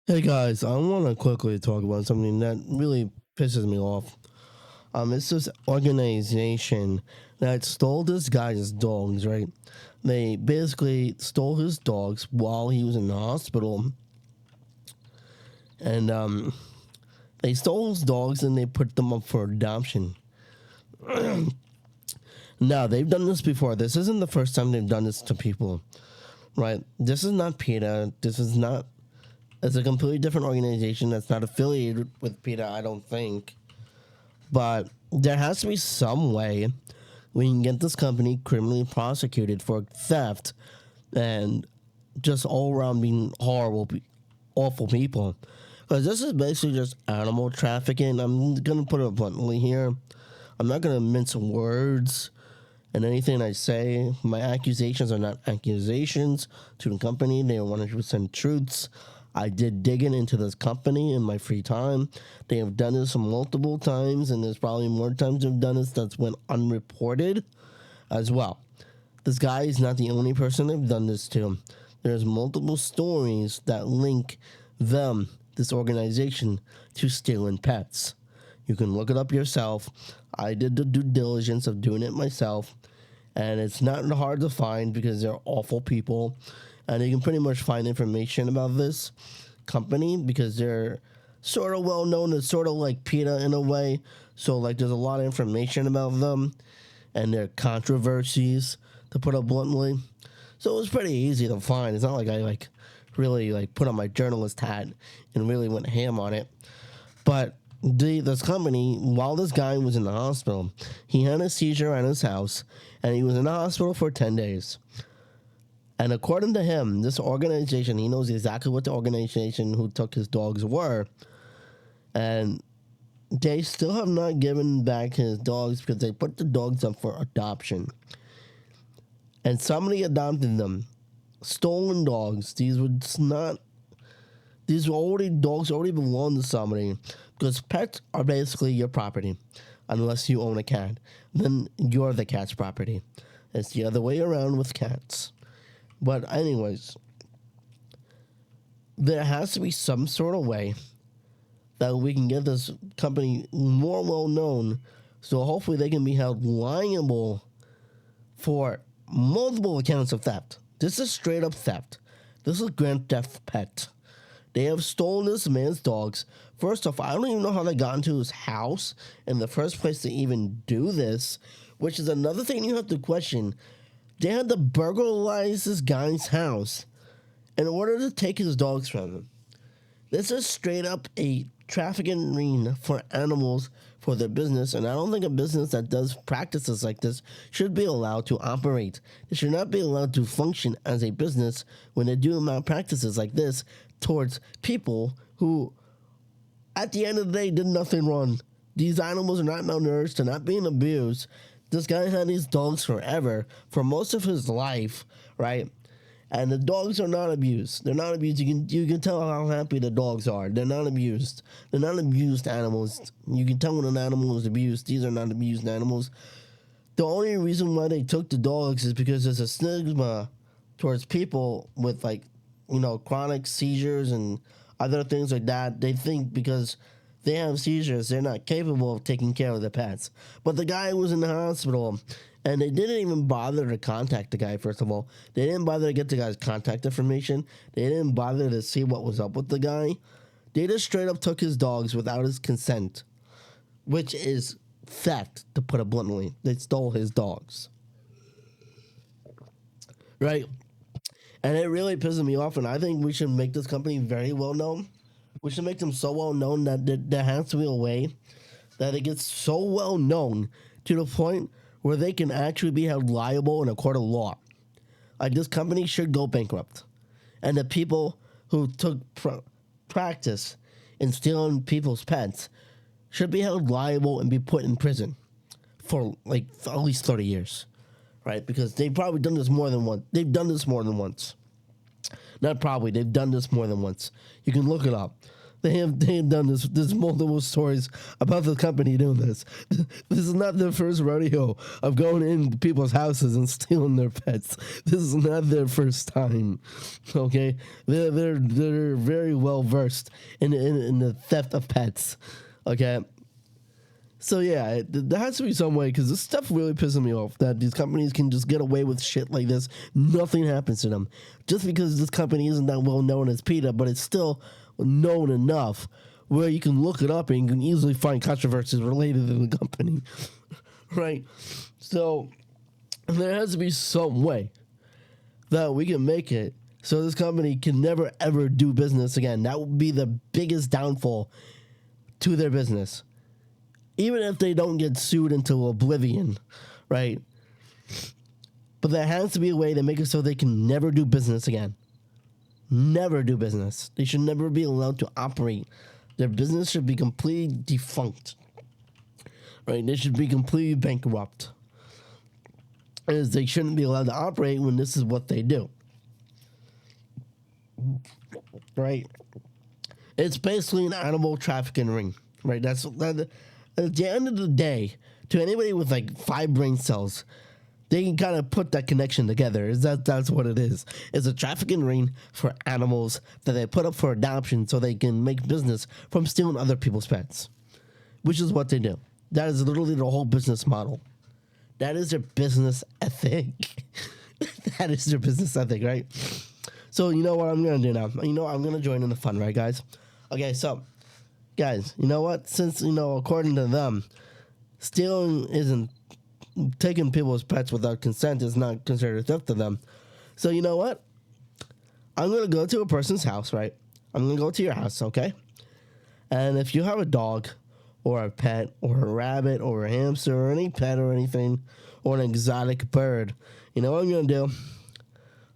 Hey guys, I want to quickly talk about something that really pisses me off. It's this organization that stole this guy's dogs, right? They basically stole his dogs while he was in the hospital, and they stole his dogs and they put them up for adoption. Now, they've done this before. This isn't the first time they've done this to people, right? This is not PETA. This is not. It's a completely different organization that's not affiliated with PETA, I don't think. But there has to be some way we can get this company criminally prosecuted for theft and just all around being horrible, awful people. Because this is basically just animal trafficking. I'm going to put it bluntly here. I'm not going to mince words and anything I say. My accusations are not accusations to the company, they are 100% truths. I did digging into this company in my free time. They have done this multiple times, and there's probably more times they've done this that's went unreported as well. This guy is not the only person they've done this to. There's multiple stories that link them, this organization, to stealing pets. You can look it up yourself. I did the due diligence of doing it myself, and it's not hard to find because they're awful people. And you can pretty much find information about this company because they're sort of well known. It's sort of like PETA in a way. So, like, there's a lot of information about them and their controversies, to put it bluntly. So it was pretty easy to find. It's not like I really put on my journalist hat and really went ham on it. But this company, while this guy was in the hospital, he had a seizure at his house, and he was in the hospital for 10 days. And according to him, this organization, he knows exactly what the organization who took his dogs were. And they still have not given back his dogs because they put the dogs up for adoption. And somebody adopted them. Stolen dogs. These were already dogs already belong to somebody. Because pets are basically your property. Unless you own a cat. Then you're the cat's property. It's the other way around with cats. But anyways, there has to be some sort of way that we can get this company more well known, so hopefully they can be held liable for multiple accounts of theft. This is straight up theft. This is grand theft pet. They have stolen this man's dogs. First off, I don't even know how they got into his house in the first place to even do this, which is another thing you have to question. They had to burglarize this guy's house in order to take his dogs from him. This is straight up a trafficking ring for animals for their business, and I don't think a business that does practices like this should be allowed to operate. They should not be allowed to function as a business when they do malpractices like this towards people who, at the end of the day, did nothing wrong. These animals are not malnourished, they're not being abused. This guy had these dogs forever, for most of his life, right? And the dogs are not abused. They're not abused. You can tell how happy the dogs are. They're not abused. They're not abused animals. You can tell when an animal is abused. These are not abused animals. The only reason why they took the dogs is because there's a stigma towards people with chronic seizures and other things like that. They think because they have seizures, they're not capable of taking care of their pets. But the guy was in the hospital, and they didn't even bother to contact the guy, first of all. They didn't bother to get the guy's contact information. They didn't bother to see what was up with the guy. They just straight up took his dogs without his consent, which is theft, to put it bluntly. They stole his dogs. Right? And it really pisses me off, and I think we should make this company very well known. We should make them so well known that there has to be a way that it gets so well known to the point where they can actually be held liable in a court of law. Like, this company should go bankrupt. And the people who took practice in stealing people's pets should be held liable and be put in prison for at least 30 years. Right? Because they've probably done this more than once. They've done this more than once. Not probably. They've done this more than once. You can look it up. They have done this. There's multiple stories about the company doing this. This is not their first rodeo of going in people's houses and stealing their pets. This is not their first time. Okay, they're very well versed in the theft of pets. Okay. So yeah, there has to be some way, because this stuff really pisses me off, that these companies can just get away with shit like this. Nothing happens to them just because this company isn't that well known as PETA, but it's still known enough where you can look it up and you can easily find controversies related to the company, right? So there has to be some way that we can make it so this company can never ever do business again. That would be the biggest downfall to their business. Even if they don't get sued into oblivion, right? But there has to be a way to make it so they can never do business again. Never do business. They should never be allowed to operate. Their business should be completely defunct, right? They should be completely bankrupt. As they shouldn't be allowed to operate when this is what they do, right? It's basically an animal trafficking ring, right? That's that. At the end of the day, to anybody with like 5 brain cells, they can kind of put that connection together. That's what it is. It's a trafficking ring for animals that they put up for adoption so they can make business from stealing other people's pets, which is what they do. That is literally the whole business model. That is their business ethic. That is their business ethic, right? So you know what I'm going to do now? You know, I'm going to join in the fun, right, guys? Okay, so... guys, you know what? Since, according to them, stealing isn't taking people's pets without consent is not considered theft to them. So you know what? I'm going to go to a person's house, right? I'm going to go to your house, okay? And if you have a dog or a pet or a rabbit or a hamster or any pet or anything or an exotic bird, you know what I'm going to do?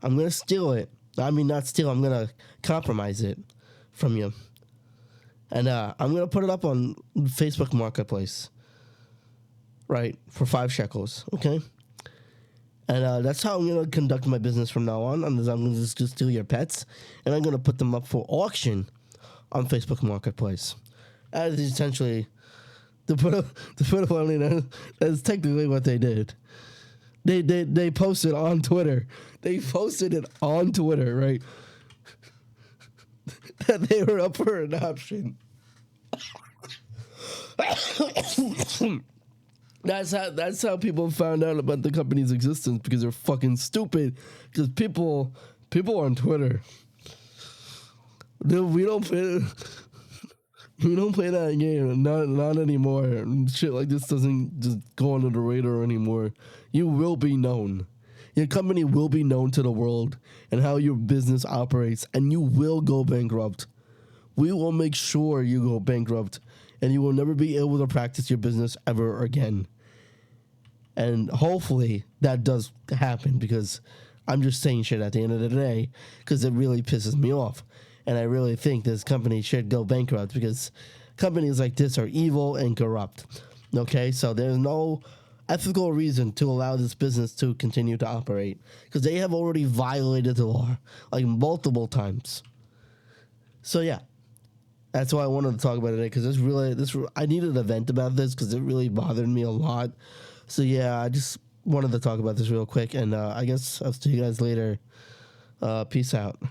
I'm going to steal it. I mean, not steal. I'm going to compromise it from you. And I'm going to put it up on Facebook Marketplace, right, for 5 shekels, okay? And that's how I'm going to conduct my business from now on. I'm going to just steal your pets, and I'm going to put them up for auction on Facebook Marketplace. That is essentially, to put it bluntly, that's technically what they did. They posted on Twitter. They posted it on Twitter, right? That they were up for adoption. That's how people found out about the company's existence, because they're fucking stupid. Because people on Twitter, we don't play that game. Not anymore. Shit like this doesn't just go under the radar anymore. You will be known. Your company will be known to the world and how your business operates, and you will go bankrupt. We will make sure you go bankrupt, and you will never be able to practice your business ever again. And hopefully that does happen, because I'm just saying shit at the end of the day, because it really pisses me off. And I really think this company should go bankrupt, because companies like this are evil and corrupt. Okay, so there's no ethical reason to allow this business to continue to operate, because they have already violated the law like multiple times. So yeah, that's why I wanted to talk about it today, because I needed an event about this, because it really bothered me a lot. So yeah, I just wanted to talk about this real quick, and I guess I'll see you guys later. Peace out.